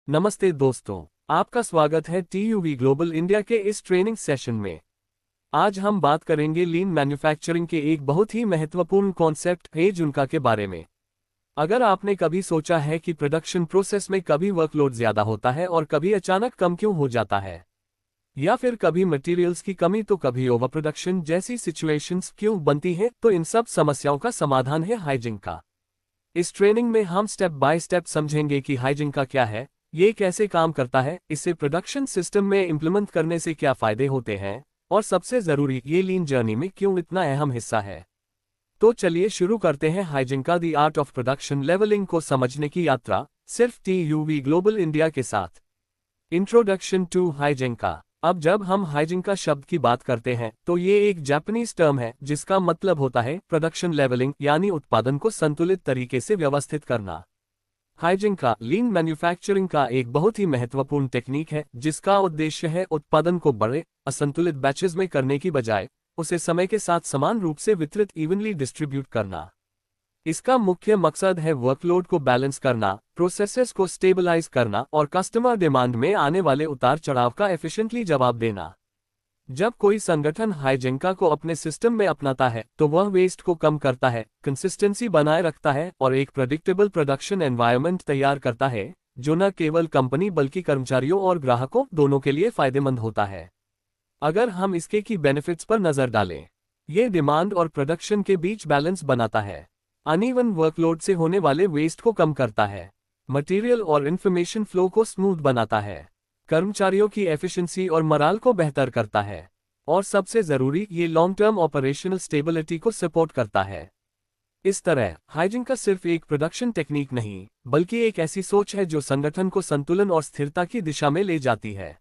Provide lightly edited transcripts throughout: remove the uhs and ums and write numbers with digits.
नमस्ते दोस्तों, आपका स्वागत है टीयूवी ग्लोबल इंडिया के इस ट्रेनिंग सेशन में। आज हम बात करेंगे लीन मैन्युफैक्चरिंग के एक बहुत ही महत्वपूर्ण कॉन्सेप्ट हेजुंका के बारे में। अगर आपने कभी सोचा है कि प्रोडक्शन प्रोसेस में कभी वर्कलोड ज्यादा होता है और कभी अचानक कम क्यों हो जाता है, या फिर कभी मटेरियल्स की कमी तो कभी ओवर प्रोडक्शन जैसी सिचुएशंस क्यों बनती हैं, तो इन सब समस्याओं का समाधान है हाइजिंका। इस ट्रेनिंग में हम स्टेप बाय स्टेप समझेंगे कि हाइजिंका क्या है, ये कैसे काम करता है, इसे प्रोडक्शन सिस्टम में इंप्लीमेंट करने से क्या फायदे होते हैं, और सबसे जरूरी ये लीन जर्नी में क्यों इतना अहम हिस्सा है। तो चलिए शुरू करते हैं heijunka the art of production levelling को समझने की यात्रा, सिर्फ टीयूवी ग्लोबल इंडिया के साथ। Introduction to heijunka. अब जब हम हाइजिंका शब्द की बात करते हैं तो ये एक जापानीज टर्म है जिसका मतलब होता है प्रोडक्शन लेवलिंग, यानी उत्पादन को संतुलित तरीके से व्यवस्थित करना। हाइजिंका लीन मैन्युफैक्चरिंग का एक बहुत ही महत्वपूर्ण टेक्निक है जिसका उद्देश्य है उत्पादन को बड़े असंतुलित बैचेस में करने की बजाय उसे समय के साथ समान रूप से वितरित इवनली डिस्ट्रीब्यूट करना। इसका मुख्य मकसद है वर्कलोड को बैलेंस करना, प्रोसेसेस को स्टेबलाइज करना और कस्टमर डिमांड में आने वाले उतार चढ़ाव का एफिशिएंटली जवाब देना। जब कोई संगठन हाइजिंका को अपने सिस्टम में अपनाता है तो वह वेस्ट को कम करता है, कंसिस्टेंसी बनाए रखता है और एक प्रेडिक्टेबल प्रोडक्शन एनवायरनमेंट तैयार करता है जो न केवल कंपनी बल्कि कर्मचारियों और ग्राहकों दोनों के लिए फायदेमंद होता है। अगर हम इसके की बेनिफिट्स पर नजर डालें, ये डिमांड और प्रोडक्शन के बीच बैलेंस बनाता है, अनइवन वर्कलोड से होने वाले वेस्ट को कम करता है, मटेरियल और इंफॉर्मेशन फ्लो को स्मूथ बनाता है, कर्मचारियों की एफिशिएंसी और मोराल को बेहतर करता है, और सबसे जरूरी ये लॉन्ग टर्म ऑपरेशनल स्टेबिलिटी को सपोर्ट करता है। इस तरह हाइजिंका सिर्फ एक प्रोडक्शन टेक्निक नहीं बल्कि एक ऐसी सोच है जो संगठन को संतुलन और स्थिरता की दिशा में ले जाती है।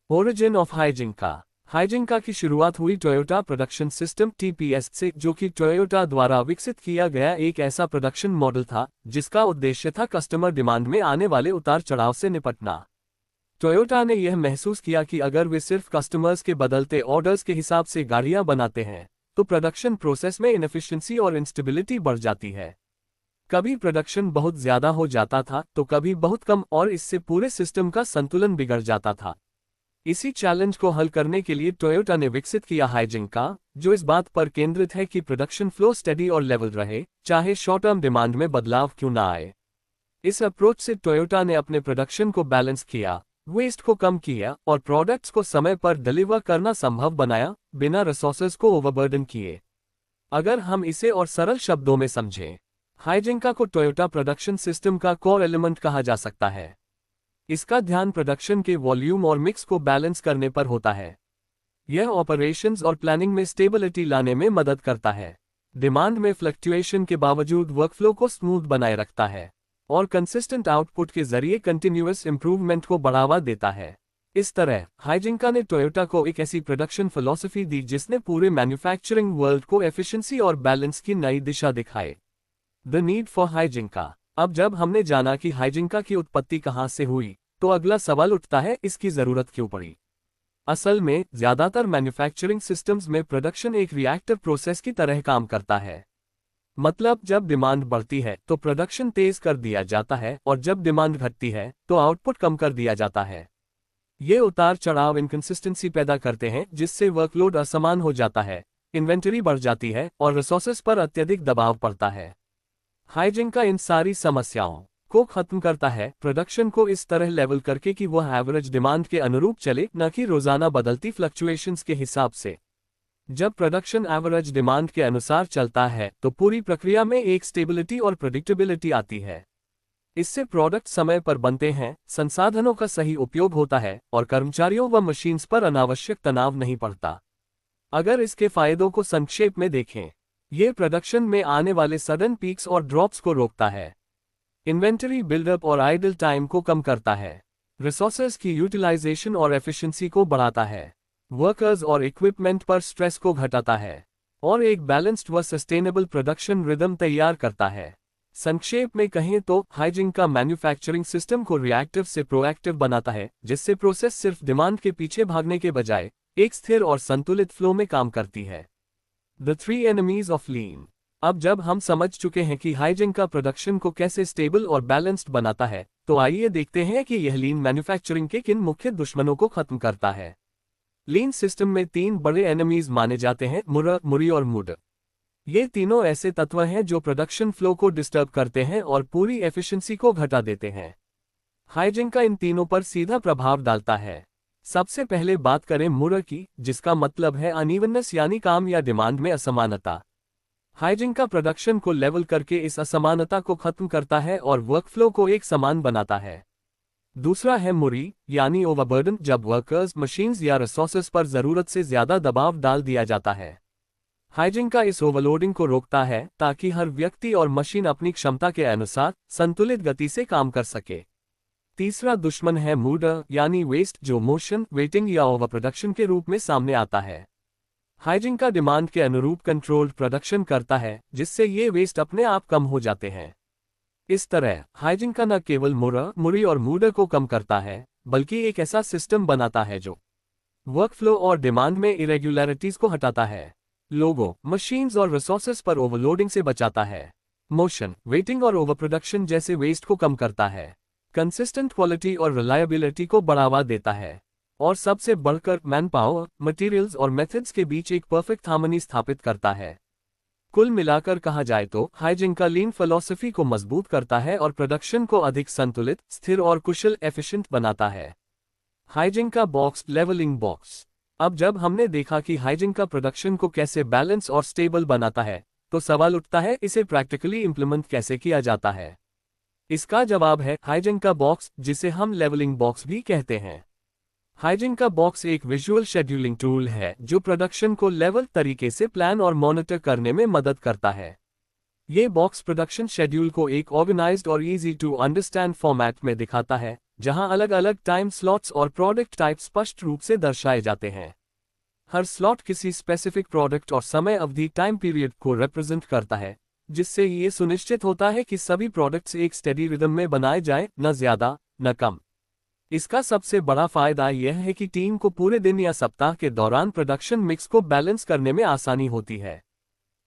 Origin of हाइजिंका। हाइजिंका की शुरुआत हुई टोयोटा प्रोडक्शन सिस्टम टीपीएस से, जो कि टोयोटा द्वारा विकसित किया गया एक ऐसा प्रोडक्शन मॉडल था जिसका उद्देश्य था कस्टमर डिमांड में आने वाले उतार चढ़ाव से निपटना। टोयोटा ने यह महसूस किया कि अगर वे सिर्फ कस्टमर्स के बदलते ऑर्डर्स के हिसाब से गाड़ियां बनाते हैं तो प्रोडक्शन प्रोसेस में इनएफिशिएंसी और इंस्टेबिलिटी बढ़ जाती है। कभी प्रोडक्शन बहुत ज्यादा हो जाता था तो कभी बहुत कम, और इससे पूरे सिस्टम का संतुलन बिगड़ जाता था। इसी चैलेंज को हल करने के लिए टोयोटा ने विकसित किया हाइजिंका, जो इस बात पर केंद्रित है कि प्रोडक्शन फ्लो स्टेडी और लेवल रहे, चाहे शॉर्ट टर्म डिमांड में बदलाव क्यों ना आए। इस अप्रोच से टोयोटा ने अपने प्रोडक्शन को बैलेंस किया, वेस्ट को कम किया और प्रोडक्ट्स को समय पर डिलीवर करना संभव बनाया, बिना रिसोर्सेज को ओवरबर्डन किए। अगर हम इसे और सरल शब्दों में समझें, हाइजिंका को टोयोटा प्रोडक्शन सिस्टम का कोर एलिमेंट कहा जा सकता है। इसका ध्यान प्रोडक्शन के वॉल्यूम और मिक्स को बैलेंस करने पर होता है। यह ऑपरेशंस और प्लानिंग में स्टेबिलिटी लाने में मदद करता है, डिमांड में फ्लक्चुएशन के बावजूद वर्कफ्लो को स्मूथ बनाए रखता है और कंसिस्टेंट आउटपुट के जरिए कंटिन्यूअस इंप्रूवमेंट को बढ़ावा देता है। इस तरह हाइजिंका ने टोयोटा को एक ऐसी प्रोडक्शन फिलॉसफी दी जिसने पूरे मैन्युफैक्चरिंग वर्ल्ड को एफिशिएंसी और बैलेंस की नई दिशा दिखाई। The need for heijunka. अब जब हमने जाना कि हाइजिंका की उत्पत्ति कहां से हुई, तो अगला सवाल उठता है, इसकी जरूरत क्यों पड़ी। असल में ज्यादातर मैन्युफैक्चरिंग सिस्टम्स में प्रोडक्शन एक रिएक्टिव प्रोसेस की तरह काम करता है। मतलब जब डिमांड बढ़ती है तो प्रोडक्शन तेज कर दिया जाता है और जब डिमांड घटती है तो आउटपुट कम कर दिया जाता है। ये उतार चढ़ाव इनकंसिस्टेंसी पैदा करते हैं जिससे वर्कलोड असमान हो जाता है, इन्वेंटरी बढ़ जाती है और रिसोर्सेज पर अत्यधिक दबाव पड़ता है। हाइजिंका इन सारी समस्याओं को खत्म करता है, प्रोडक्शन को इस तरह लेवल करके कि वह एवरेज डिमांड के अनुरूप चले, न कि रोजाना बदलती फ्लक्चुएशंस के हिसाब से। जब प्रोडक्शन एवरेज डिमांड के अनुसार चलता है तो पूरी प्रक्रिया में एक स्टेबिलिटी और प्रेडिक्टेबिलिटी आती है। इससे प्रोडक्ट समय पर बनते हैं, संसाधनों का सही उपयोग होता है और कर्मचारियों व मशीन्स पर अनावश्यक तनाव नहीं पड़ता। अगर इसके फायदों को संक्षेप में देखें, ये प्रोडक्शन में आने वाले सडन पीक्स और ड्रॉप्स को रोकता है, इन्वेंटरी बिल्डअप और आइडल टाइम को कम करता है, रिसोर्सेज की यूटिलाइजेशन और एफिशिएंसी को बढ़ाता है, वर्कर्स और इक्विपमेंट पर स्ट्रेस को घटाता है और एक बैलेंस्ड व सस्टेनेबल प्रोडक्शन रिदम तैयार करता है। संक्षेप में कहें तो हाइजिंका मैन्युफैक्चरिंग सिस्टम को रिएक्टिव से प्रोएक्टिव बनाता है, जिससे प्रोसेस सिर्फ डिमांड के पीछे भागने के बजाय एक स्थिर और संतुलित फ्लो में काम करती है। द 3 एनिमीज ऑफ लीन। अब जब हम समझ चुके हैं कि हाइजिंका प्रोडक्शन को कैसे स्टेबल और बैलेंस्ड बनाता है, तो आइए देखते हैं कि यह लीन मैन्युफैक्चरिंग के किन मुख्य दुश्मनों को खत्म करता है। लीन सिस्टम में 3 बड़े एनिमीज माने जाते हैं, मुर्र, मुरी और मूड। ये तीनों ऐसे तत्व हैं जो प्रोडक्शन फ्लो को डिस्टर्ब करते हैं और पूरी एफिशिएंसी को घटा देते हैं। हाइजिंका इन तीनों पर सीधा प्रभाव डालता है। सबसे पहले बात करें मुर्र की, जिसका मतलब है अनइवननेस, यानी काम या डिमांड में असमानता। हाइजिंका प्रोडक्शन को लेवल करके इस असमानता को खत्म करता है और वर्कफ्लो को एक समान बनाता है। दूसरा है मुरी, यानी ओवरबर्डन, जब वर्कर्स, मशीन्स या रिसोर्सेज पर जरूरत से ज्यादा दबाव डाल दिया जाता है। हाइजिंका इस ओवरलोडिंग को रोकता है ताकि हर व्यक्ति और मशीन अपनी क्षमता के अनुसार संतुलित गति से काम कर सके। तीसरा दुश्मन है मूड, यानी वेस्ट, जो मोशन, वेटिंग या ओवर प्रोडक्शन के रूप में सामने आता है। हाइजिंका डिमांड के अनुरूप कंट्रोल्ड प्रोडक्शन करता है, जिससे ये वेस्ट अपने आप कम हो जाते हैं। इस तरह हाइजिंका न केवल मुर्र, मुरी और मूड को कम करता है, बल्कि एक ऐसा सिस्टम बनाता है जो वर्कफ्लो और डिमांड में इरेगुलरिटीज को हटाता है, लोगों, मशीन्स और रिसोर्सेज पर ओवरलोडिंग से बचाता है, मोशन, वेटिंग और ओवर प्रोडक्शन जैसे वेस्ट को कम करता है, कंसिस्टेंट क्वालिटी और रिलायबिलिटी को बढ़ावा देता है, और सबसे बढ़कर मैन पावर, मटेरियल्स और मेथड्स के बीच एक परफेक्ट हार्मनी स्थापित करता है। कुल मिलाकर कहा जाए तो हाइजिंका लीन फिलॉसफी को मजबूत करता है और प्रोडक्शन को अधिक संतुलित, स्थिर और कुशल एफिशिएंट बनाता है। हाइजिंका बॉक्स, लेवलिंग बॉक्स। अब जब हमने देखा कि हाइजिंका प्रोडक्शन को कैसे बैलेंस और स्टेबल बनाता है, तो सवाल उठता है, इसे प्रैक्टिकली इंप्लीमेंट कैसे किया जाता है। इसका जवाब है हाइजिंका बॉक्स, जिसे हम लेवलिंग बॉक्स भी कहते हैं। हाइजिंका बॉक्स एक विजुअल शेड्यूलिंग टूल है जो प्रोडक्शन को लेवल तरीके से प्लान और मॉनिटर करने में मदद करता है। ये बॉक्स प्रोडक्शन शेड्यूल को एक ऑर्गेनाइज्ड और इजी टू अंडरस्टैंड फॉर्मेट में दिखाता है, जहां अलग अलग टाइम स्लॉट्स और प्रोडक्ट टाइप स्पष्ट रूप से दर्शाए जाते हैं। हर स्लॉट किसी स्पेसिफिक प्रोडक्ट और समय अवधि, टाइम पीरियड को रिप्रेजेंट करता है, जिससे ये सुनिश्चित होता है कि सभी प्रोडक्ट्स एक स्टेडी रिदम में बनाए जाएं, न ज्यादा न कम। इसका सबसे बड़ा फायदा यह है कि टीम को पूरे दिन या सप्ताह के दौरान प्रोडक्शन मिक्स को बैलेंस करने में आसानी होती है।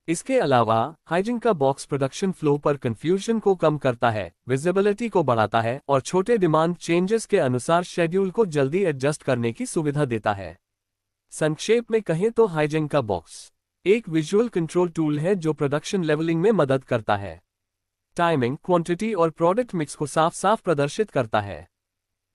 इसके अलावा हाइजिंका बॉक्स प्रोडक्शन फ्लो पर कंफ्यूजन को कम करता है, विजिबिलिटी को बढ़ाता है और छोटे डिमांड चेंजेस के अनुसार शेड्यूल को जल्दी एडजस्ट करने की सुविधा देता है। संक्षेप में कहें तो हाइजिंका बॉक्स एक विजुअल कंट्रोल टूल है जो प्रोडक्शन लेवलिंग में मदद करता है, टाइमिंग, क्वांटिटी और प्रोडक्ट मिक्स को साफ साफ प्रदर्शित करता है,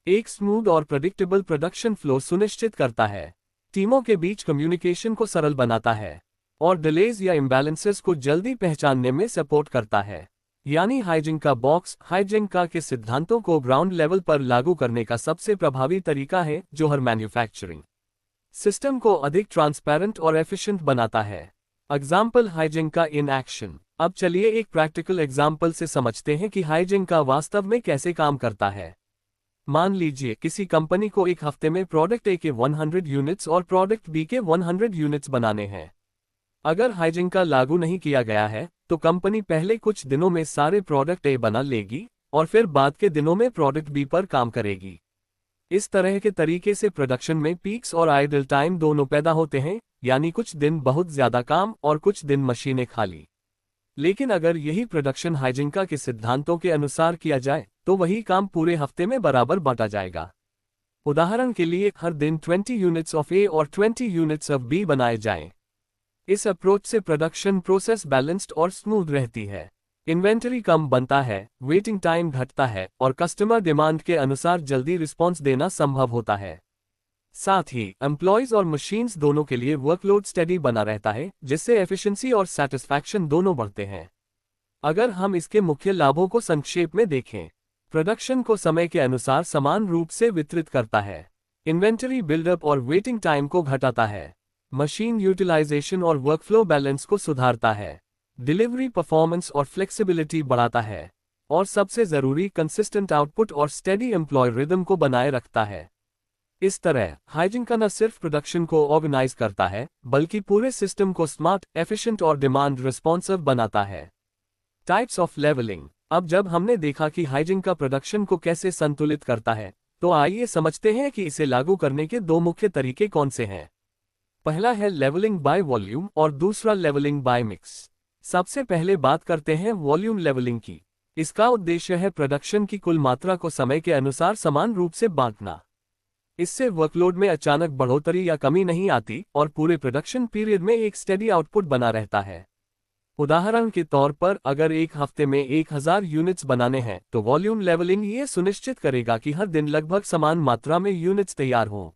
एक स्मूथ और प्रेडिक्टेबल प्रोडक्शन फ्लो सुनिश्चित करता है, टीमों के बीच कम्युनिकेशन को सरल बनाता है और डिलेज या इम्बैलेंसेस को जल्दी पहचानने में सपोर्ट करता है। यानी हाइजिंका बॉक्स हाइजिंका के सिद्धांतों को ग्राउंड लेवल पर लागू करने का सबसे प्रभावी तरीका है, जो हर मैन्युफैक्चरिंग सिस्टम को अधिक ट्रांसपेरेंट और एफिशिएंट बनाता है। Example, heijunka in action. अब चलिए एक प्रैक्टिकल एग्जाम्पल से समझते हैं कि हाइजिंका वास्तव में कैसे काम करता है। मान लीजिए किसी कंपनी को एक हफ्ते में प्रोडक्ट ए के 100 यूनिट्स और प्रोडक्ट बी के 100 यूनिट्स बनाने हैं। अगर हाइजिंका लागू नहीं किया गया है, तो कंपनी पहले कुछ दिनों में सारे प्रोडक्ट ए बना लेगी और फिर बाद के दिनों में प्रोडक्ट बी पर काम करेगी। इस तरह के तरीके से प्रोडक्शन में पीक्स और आइडल टाइम दोनों पैदा होते हैं, यानी कुछ दिन बहुत ज्यादा काम और कुछ दिन मशीनें खाली। लेकिन अगर यही प्रोडक्शन हाइजिंका के सिद्धांतों के अनुसार किया जाए, तो वही काम पूरे हफ्ते में बराबर बांटा जाएगा। उदाहरण के लिए हर दिन 20 यूनिट्स ऑफ ए और 20 यूनिट्स ऑफ बी बनाए जाएं। इस अप्रोच से प्रोडक्शन प्रोसेस बैलेंस्ड और स्मूथ रहती है, इन्वेंटरी कम बनता है, वेटिंग टाइम घटता है और कस्टमर डिमांड के अनुसार जल्दी रिस्पॉन्स देना संभव होता है। साथ ही एम्प्लॉयज और मशीन्स दोनों के लिए वर्कलोड स्टेडी बना रहता है, जिससे एफिशिएंसी और सेटिस्फैक्शन दोनों बढ़ते हैं। अगर हम इसके मुख्य लाभों को संक्षेप में देखें, प्रोडक्शन को समय के अनुसार समान रूप से वितरित करता है, इन्वेंटरी बिल्डअप और वेटिंग टाइम को घटाता है, मशीन यूटिलाइजेशन और वर्कफ्लो बैलेंस को सुधारता है, डिलीवरी परफॉर्मेंस और फ्लेक्सिबिलिटी बढ़ाता है, और सबसे जरूरी कंसिस्टेंट आउटपुट और स्टेडी एम्प्लॉय रिदम को बनाए रखता है। इस तरह हाइजिंका न सिर्फ प्रोडक्शन को ऑर्गेनाइज करता है, बल्कि पूरे सिस्टम को स्मार्ट, एफिशिएंट और डिमांड रिस्पॉन्सिव बनाता है। Types of levelling. अब जब हमने देखा कि हाइजिंका प्रोडक्शन को कैसे संतुलित करता है, तो आइए समझते हैं कि इसे लागू करने के दो मुख्य तरीके कौन से हैं। पहला है लेवलिंग बाय वॉल्यूम और दूसरा लेवलिंग बाय मिक्स। सबसे पहले बात करते हैं वॉल्यूम लेवलिंग की। इसका उद्देश्य है प्रोडक्शन की कुल मात्रा को समय के अनुसार समान रूप से बांटना। इससे वर्कलोड में अचानक बढ़ोतरी या कमी नहीं आती और पूरे प्रोडक्शन पीरियड में एक स्टेडी आउटपुट बना रहता है। उदाहरण के तौर पर अगर एक हफ्ते में 1000 यूनिट्स बनाने हैं तो वॉल्यूम लेवलिंग ये सुनिश्चित करेगा कि हर दिन लगभग समान मात्रा में यूनिट्स तैयार हों।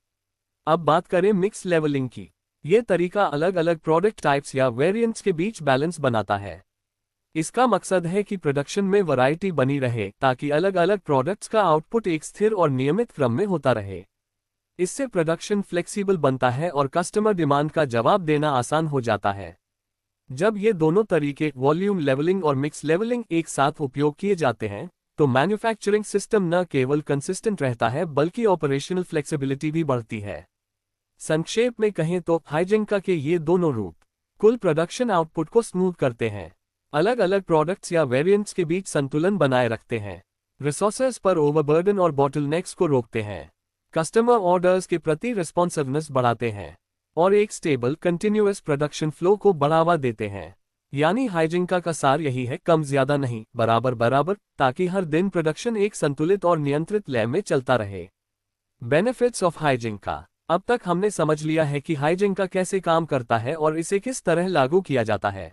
अब बात करें मिक्स लेवलिंग की। ये तरीका अलग अलग प्रोडक्ट टाइप्स या वेरिएंट्स के बीच बैलेंस बनाता है। इसका मकसद है कि प्रोडक्शन में वैरायटी बनी रहे ताकि अलग अलग प्रोडक्ट्स का आउटपुट एक स्थिर और नियमित क्रम में होता रहे। इससे प्रोडक्शन फ्लेक्सिबल बनता है और कस्टमर डिमांड का जवाब देना आसान हो जाता है। जब ये दोनों तरीके वॉल्यूम लेवलिंग और मिक्स लेवलिंग एक साथ उपयोग किए जाते हैं तो मैन्युफैक्चरिंग सिस्टम न केवल कंसिस्टेंट रहता है बल्कि ऑपरेशनल फ्लेक्सिबिलिटी भी बढ़ती है। संक्षेप में कहें तो हाइजिंका के ये दोनों रूप कुल प्रोडक्शन आउटपुट को स्मूथ करते हैं, अलग अलग प्रोडक्ट्स या वेरिएंट्स के बीच संतुलन बनाए रखते हैं, रिसोर्सेज पर ओवरबर्डन और बॉटलनेक्स को रोकते हैं, कस्टमर ऑर्डर्स के प्रति रिस्पॉन्सिवनेस बढ़ाते हैं और एक स्टेबल कंटिन्यूअस प्रोडक्शन फ्लो को बढ़ावा देते हैं। यानी हाइजिंका का सार यही है, कम ज्यादा नहीं, बराबर बराबर, ताकि हर दिन प्रोडक्शन एक संतुलित और नियंत्रित लय में चलता रहे। Benefits of heijunka. अब तक हमने समझ लिया है कि हाइजिंका कैसे काम करता है और इसे किस तरह लागू किया जाता है,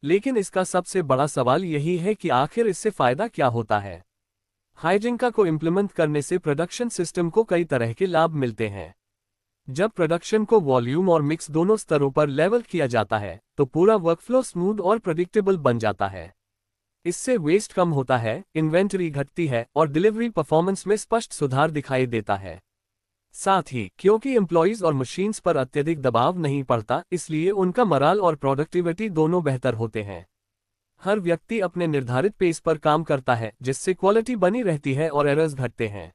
लेकिन इसका सबसे बड़ा सवाल यही है कि आखिर इससे फायदा क्या होता है। हाइजिंका को इम्प्लीमेंट करने से प्रोडक्शन सिस्टम को कई तरह के लाभ मिलते हैं। जब प्रोडक्शन को वॉल्यूम और मिक्स दोनों स्तरों पर लेवल किया जाता है तो पूरा वर्कफ्लो स्मूथ और प्रेडिक्टेबल बन जाता है। इससे वेस्ट कम होता है, इन्वेंटरी घटती है और डिलीवरी परफॉर्मेंस में स्पष्ट सुधार दिखाई देता है। साथ ही क्योंकि एम्प्लॉइज और मशीन्स पर अत्यधिक दबाव नहीं पड़ता, इसलिए उनका मोराल और प्रोडक्टिविटी दोनों बेहतर होते हैं। हर व्यक्ति अपने निर्धारित पेस पर काम करता है जिससे क्वालिटी बनी रहती है और एरर्स घटते हैं।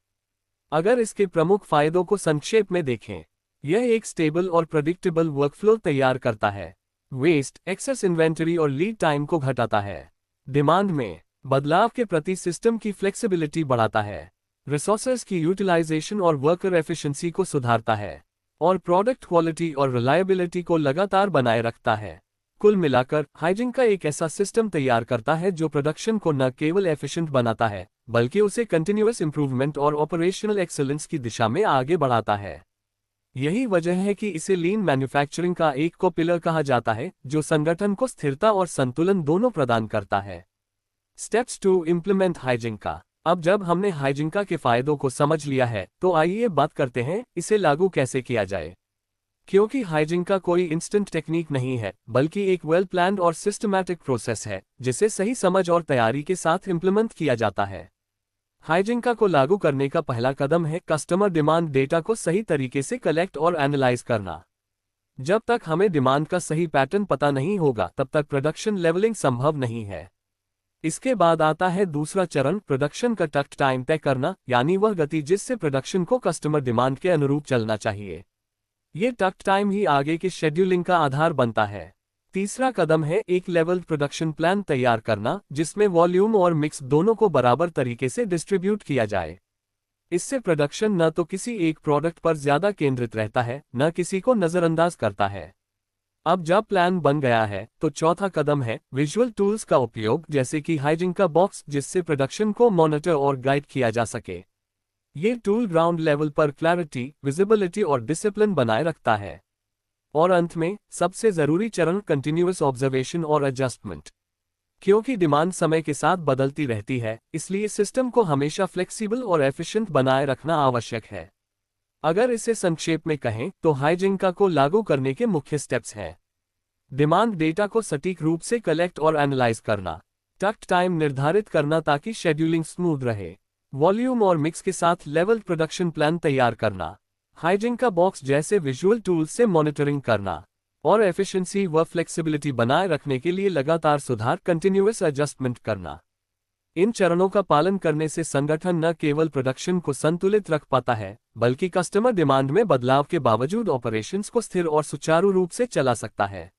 अगर इसके प्रमुख फायदों को संक्षेप में देखें, यह एक स्टेबल और प्रेडिक्टेबल वर्कफ्लो तैयार करता है, वेस्ट, एक्सेस इन्वेंटरी और लीड टाइम को घटाता है, डिमांड में बदलाव के प्रति सिस्टम की फ्लेक्सिबिलिटी बढ़ाता है, रिसोर्सेज की यूटिलाइजेशन और वर्कर एफिशिएंसी को सुधारता है और प्रोडक्ट क्वालिटी और रिलायबिलिटी को लगातार बनाए रखता है। कुल मिलाकर हाइजिंका एक ऐसा सिस्टम तैयार करता है जो प्रोडक्शन को न केवल एफिशिएंट बनाता है बल्कि उसे कंटिन्यूअस इंप्रूवमेंट और ऑपरेशनल एक्सीलेंस की दिशा में आगे बढ़ाता है। यही वजह है कि इसे लीन मैन्युफैक्चरिंग का एक को पिलर कहा जाता है, जो संगठन को स्थिरता और संतुलन दोनों प्रदान करता है। Steps to implement heijunka. अब जब हमने हाइजिंका के फायदों को समझ लिया है तो आइए बात करते हैं इसे लागू कैसे किया जाए। क्योंकि हाइजिंका कोई इंस्टेंट टेक्निक नहीं है बल्कि एक वेल प्लान्ड और सिस्टमैटिक प्रोसेस है जिसे सही समझ और तैयारी के साथ इम्प्लीमेंट किया जाता है। हाइजिंका को लागू करने का पहला कदम है कस्टमर डिमांड डेटा को सही तरीके से कलेक्ट और एनालाइज करना। जब तक हमें डिमांड का सही पैटर्न पता नहीं होगा तब तक प्रोडक्शन लेवलिंग संभव नहीं है। इसके बाद आता है दूसरा चरण, प्रोडक्शन का टक टाइम तय करना, यानी वह गति जिससे प्रोडक्शन को कस्टमर डिमांड के अनुरूप चलना चाहिए। ये टक टाइम ही आगे के शेड्यूलिंग का आधार बनता है। तीसरा कदम है एक लेवल प्रोडक्शन प्लान तैयार करना जिसमें वॉल्यूम और मिक्स दोनों को बराबर तरीके से डिस्ट्रीब्यूट किया जाए। इससे प्रोडक्शन न तो किसी एक प्रोडक्ट पर ज्यादा केंद्रित रहता है न किसी को नजरअंदाज करता है। अब जब प्लान बन गया है तो चौथा कदम है विजुअल टूल्स का उपयोग, जैसे कि हाइजिंका बॉक्स, जिससे प्रोडक्शन को मॉनिटर और गाइड किया जा सके। ये टूल ग्राउंड लेवल पर क्लैरिटी, विजिबिलिटी और डिसिप्लिन बनाए रखता है। और अंत में सबसे जरूरी चरण कंटिन्यूअस ऑब्जर्वेशन और एडजस्टमेंट। क्योंकि डिमांड समय के साथ बदलती रहती है, इसलिए सिस्टम को हमेशा फ्लेक्सिबल और एफिशिएंट बनाए रखना आवश्यक है। अगर इसे संक्षेप में कहें तो हाइजिंका को लागू करने के मुख्य स्टेप्स हैं। डिमांड डेटा को सटीक रूप से कलेक्ट और एनालाइज करना, टक टाइम निर्धारित करना ताकि शेड्यूलिंग स्मूथ रहे, वॉल्यूम और मिक्स के साथ लेवल प्रोडक्शन प्लान तैयार करना, हाइजिंका बॉक्स जैसे विजुअल टूल्स से मॉनिटरिंग करना और एफिशिएंसी व फ्लेक्सिबिलिटी बनाए रखने के लिए लगातार सुधार, कंटिन्यूअस एडजस्टमेंट करना। इन चरणों का पालन करने से संगठन न केवल प्रोडक्शन को संतुलित रख पाता है बल्कि कस्टमर डिमांड में बदलाव के बावजूद ऑपरेशंस को स्थिर और सुचारू रूप से चला सकता है।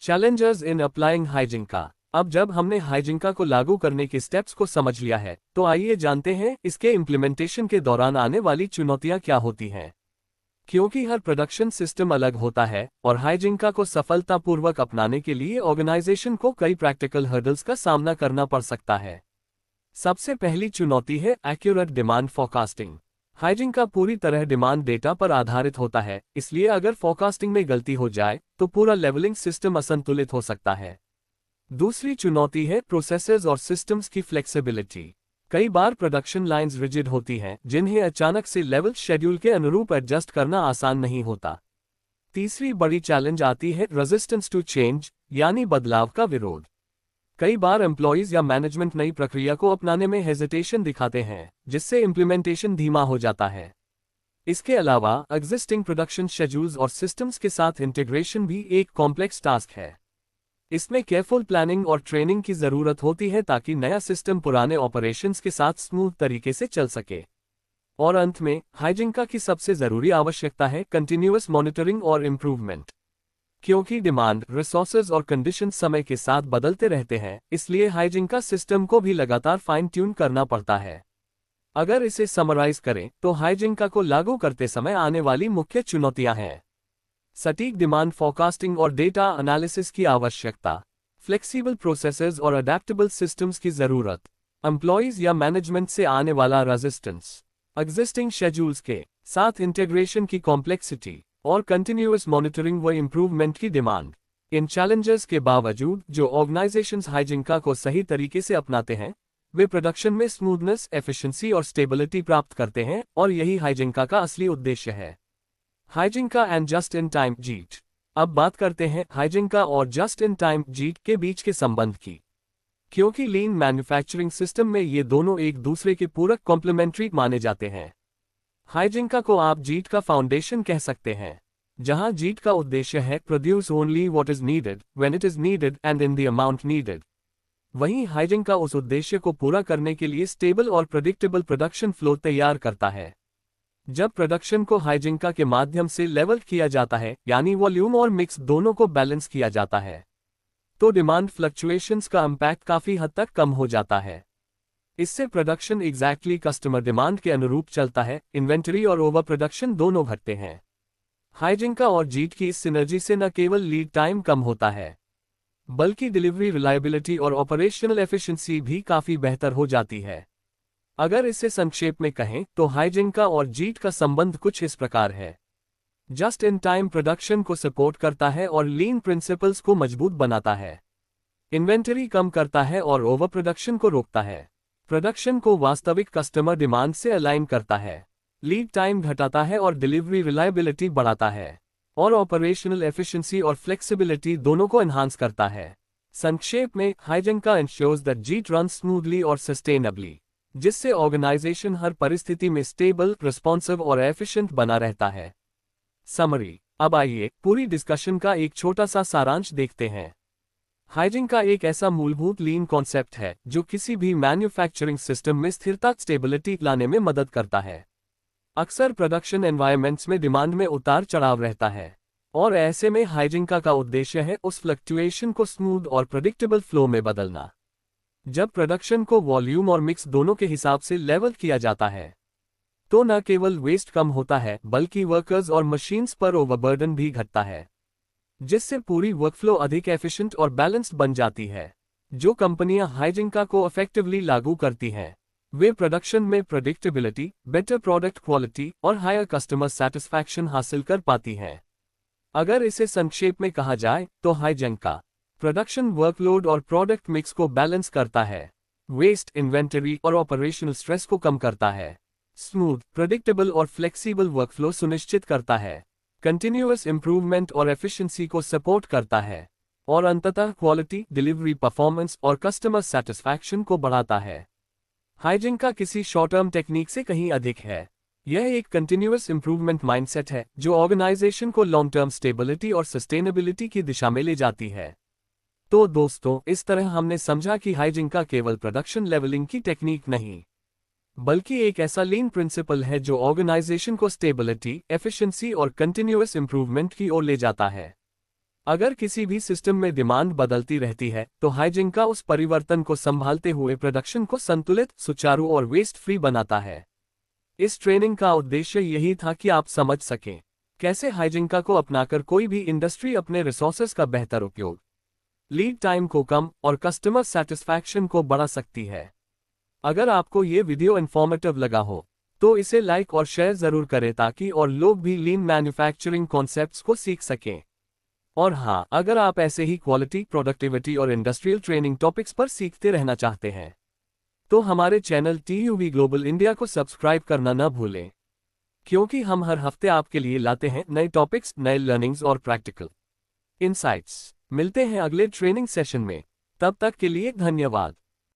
Challenges in applying heijunka. अब जब हमने हाइजिंका को लागू करने के स्टेप्स को समझ लिया है तो आइए जानते हैं इसके इम्प्लीमेंटेशन के दौरान आने वाली चुनौतियां क्या होती हैं। क्योंकि हर प्रोडक्शन सिस्टम अलग होता है और हाइजिंका को सफलतापूर्वक अपनाने के लिए ऑर्गेनाइजेशन को कई प्रैक्टिकल हर्डल्स का सामना करना पड़ सकता है। सबसे पहली चुनौती है एक्यूरेट डिमांड फोरकास्टिंग। हाइजिंका पूरी तरह डिमांड डेटा पर आधारित होता है, इसलिए अगर फोरकास्टिंग में गलती हो जाए तो पूरा लेवलिंग सिस्टम असंतुलित हो सकता है। दूसरी चुनौती है प्रोसेसेस और सिस्टम्स की फ्लेक्सिबिलिटी। कई बार प्रोडक्शन लाइंस रिजिड होती हैं, जिन्हें अचानक से लेवल शेड्यूल के अनुरूप एडजस्ट करना आसान नहीं होता। तीसरी बड़ी चैलेंज आती है रेजिस्टेंस टू चेंज, यानी बदलाव का विरोध। कई बार एम्प्लॉइज या मैनेजमेंट नई प्रक्रिया को अपनाने में हेजिटेशन दिखाते हैं, जिससे इम्प्लीमेंटेशन धीमा हो जाता है। इसके अलावा एग्जिस्टिंग प्रोडक्शन शेड्यूल्स और सिस्टम्स के साथ इंटीग्रेशन भी एक कॉम्प्लेक्स टास्क है। इसमें केयरफुल प्लानिंग और ट्रेनिंग की जरूरत होती है ताकि नया सिस्टम पुराने ऑपरेशंस के साथ स्मूथ तरीके से चल सके। और अंत में हाइजिंका की सबसे जरूरी आवश्यकता है कंटिन्यूअस मॉनिटरिंग और इम्प्रूवमेंट। क्योंकि डिमांड, रिसोर्सेज और कंडीशन समय के साथ बदलते रहते हैं, इसलिए हाइजिंका सिस्टम को भी लगातार फाइन ट्यून करना पड़ता है। अगर इसे समराइज करें तो हाइजिंका को लागू करते समय आने वाली मुख्य चुनौतियां हैं: सटीक डिमांड फोरकास्टिंग और डेटा एनालिसिस की आवश्यकता, फ्लेक्सिबल प्रोसेसेस और अडेप्टेबल सिस्टम्स की जरूरत, एम्प्लॉइज या मैनेजमेंट से आने वाला रेजिस्टेंस, एग्जिस्टिंग शेड्यूल्स के साथ इंटीग्रेशन की कॉम्प्लेक्सिटी और कंटिन्यूअस मॉनिटरिंग व इम्प्रूवमेंट की डिमांड। इन चैलेंजेस के बावजूद जो ऑर्गेनाइजेशंस हाइजिंका को सही तरीके से अपनाते हैं, वे प्रोडक्शन में स्मूथनेस, एफिशिएंसी और स्टेबिलिटी प्राप्त करते हैं, और यही हाइजिंका का असली उद्देश्य है। हाइजिंका एंड जस्ट इन टाइम जीट। अब बात करते हैं हाइजिंका और जस्ट इन टाइम जीट के बीच के संबंध की। क्योंकि लीन मैन्युफैक्चरिंग सिस्टम में ये दोनों एक दूसरे के पूरक कॉम्प्लीमेंट्री माने जाते हैं। हाइजिंका को आप जीट का फाउंडेशन कह सकते हैं, जहां जीट का उद्देश्य है produce only what is needed, when it is needed and in the amount needed. वहीं हाइजिंका उस उद्देश्य को पूरा करने के लिए स्टेबल और प्रेडिक्टेबल प्रोडक्शन फ्लो तैयार करता है। जब प्रोडक्शन को हाइजिंका के माध्यम से लेवल किया जाता है, यानी वॉल्यूम और मिक्स दोनों को बैलेंस किया जाता है, तो डिमांड फ्लक्चुएशंस का इंपैक्ट काफी हद तक कम हो जाता है। इससे प्रोडक्शन एग्जैक्टली कस्टमर डिमांड के अनुरूप चलता है, इन्वेंटरी और ओवर प्रोडक्शन दोनों घटते हैं। हाइजिंका और जीट की इस सिनर्जी से न केवल लीड टाइम कम होता है, बल्कि डिलीवरी रिलायबिलिटी और ऑपरेशनल एफिशिएंसी भी काफी बेहतर हो जाती है। अगर इसे संक्षेप में कहें तो हाइजिंका और जीट का संबंध कुछ इस प्रकार है: जस्ट इन टाइम प्रोडक्शन को सपोर्ट करता है और लीन प्रिंसिपल्स को मजबूत बनाता है। इन्वेंटरी कम करता है और ओवर प्रोडक्शन को रोकता है। प्रोडक्शन को वास्तविक कस्टमर डिमांड से अलाइन करता है। लीड टाइम घटाता है और डिलीवरी रिलायबिलिटी बढ़ाता है। और ऑपरेशनल एफिशिएंसी और फ्लेक्सिबिलिटी दोनों को एनहांस करता है। संक्षेप में, हाइजिंका इंश्योर्स दैट जीट रन स्मूथली और सस्टेनेबली, जिससे ऑर्गेनाइजेशन हर परिस्थिति में स्टेबल, रिस्पॉन्सिव और एफिशिएंट बना रहता है। समरी। अब आइए पूरी डिस्कशन का एक छोटा सा सारांश देखते हैं। हाइजिंका एक ऐसा मूलभूत लीन कॉन्सेप्ट है जो किसी भी मैन्युफैक्चरिंग सिस्टम में स्थिरता, स्टेबिलिटी लाने में मदद करता है। अक्सर प्रोडक्शन एनवायरनमेंट्स में डिमांड में उतार चढ़ाव रहता है, और ऐसे में हाइजिंका का उद्देश्य है उस फ्लक्चुएशन को स्मूथ और प्रेडिक्टेबल फ्लो में बदलना। जब प्रोडक्शन को वॉल्यूम और मिक्स दोनों के हिसाब से लेवल किया जाता है, तो न केवल वेस्ट कम होता है, बल्कि वर्कर्स और मशीन्स पर ओवरबर्डन भी घटता है, जिससे पूरी वर्कफ्लो अधिक एफिशिएंट और बैलेंस्ड बन जाती है। जो कंपनियां हाइजिंका को इफेक्टिवली लागू करती हैं, वे प्रोडक्शन में प्रेडिक्टेबिलिटी, बेटर प्रोडक्ट क्वालिटी और हायर कस्टमर सेटिस्फैक्शन हासिल कर पाती हैं। अगर इसे संक्षेप में कहा जाए तो हाइजिंका प्रोडक्शन वर्कलोड और प्रोडक्ट मिक्स को बैलेंस करता है, वेस्ट, इन्वेंटरी और ऑपरेशनल स्ट्रेस को कम करता है, स्मूथ, प्रेडिक्टेबल और फ्लेक्सिबल वर्कफ्लो सुनिश्चित करता है, कंटिन्यूअस इंप्रूवमेंट और एफिशिएंसी को सपोर्ट करता है, और अंततः क्वालिटी, डिलीवरी परफॉर्मेंस और कस्टमर सेटिस्फैक्शन को बढ़ाता है। हाइजिंका किसी शॉर्ट टर्म टेक्निक से कहीं अधिक है। यह एक कंटिन्यूअस इंप्रूवमेंट माइंडसेट है जो ऑर्गेनाइजेशन को लॉन्ग टर्म स्टेबिलिटी और सस्टेनेबिलिटी की दिशा में ले जाती है। तो दोस्तों, इस तरह हमने समझा कि हाइजिंका केवल प्रोडक्शन लेवलिंग की टेक्निक नहीं, बल्कि एक ऐसा लीन प्रिंसिपल है जो ऑर्गेनाइजेशन को स्टेबिलिटी, एफिशिएंसी और कंटिन्यूअस इंप्रूवमेंट की ओर ले जाता है। अगर किसी भी सिस्टम में डिमांड बदलती रहती है, तो हाइजिंका उस परिवर्तन को संभालते हुए प्रोडक्शन को संतुलित, सुचारू और वेस्ट फ्री बनाता है। इस ट्रेनिंग का उद्देश्य यही था कि आप समझ सकें कैसे हाइजिंका को अपनाकर कोई भी इंडस्ट्री अपने रिसोर्सेज का बेहतर उपयोग, लीड टाइम को कम और कस्टमर सेटिस्फैक्शन को बढ़ा सकती है। अगर आपको ये वीडियो इन्फॉर्मेटिव लगा हो तो इसे लाइक और शेयर जरूर करें ताकि और लोग भी लीन मैन्युफैक्चरिंग कॉन्सेप्ट्स को सीख सकें। और हाँ, अगर आप ऐसे ही क्वालिटी, प्रोडक्टिविटी और इंडस्ट्रियल ट्रेनिंग टॉपिक्स पर सीखते रहना चाहते हैं तो हमारे चैनल TUV ग्लोबल इंडिया को सब्सक्राइब करना न भूलें, क्योंकि हम हर हफ्ते आपके लिए लाते हैं नए टॉपिक्स, नए लर्निंग्स और प्रैक्टिकल इनसाइट्स। मिलते हैं अगले ट्रेनिंग सेशन में, तब तक के लिए धन्यवाद।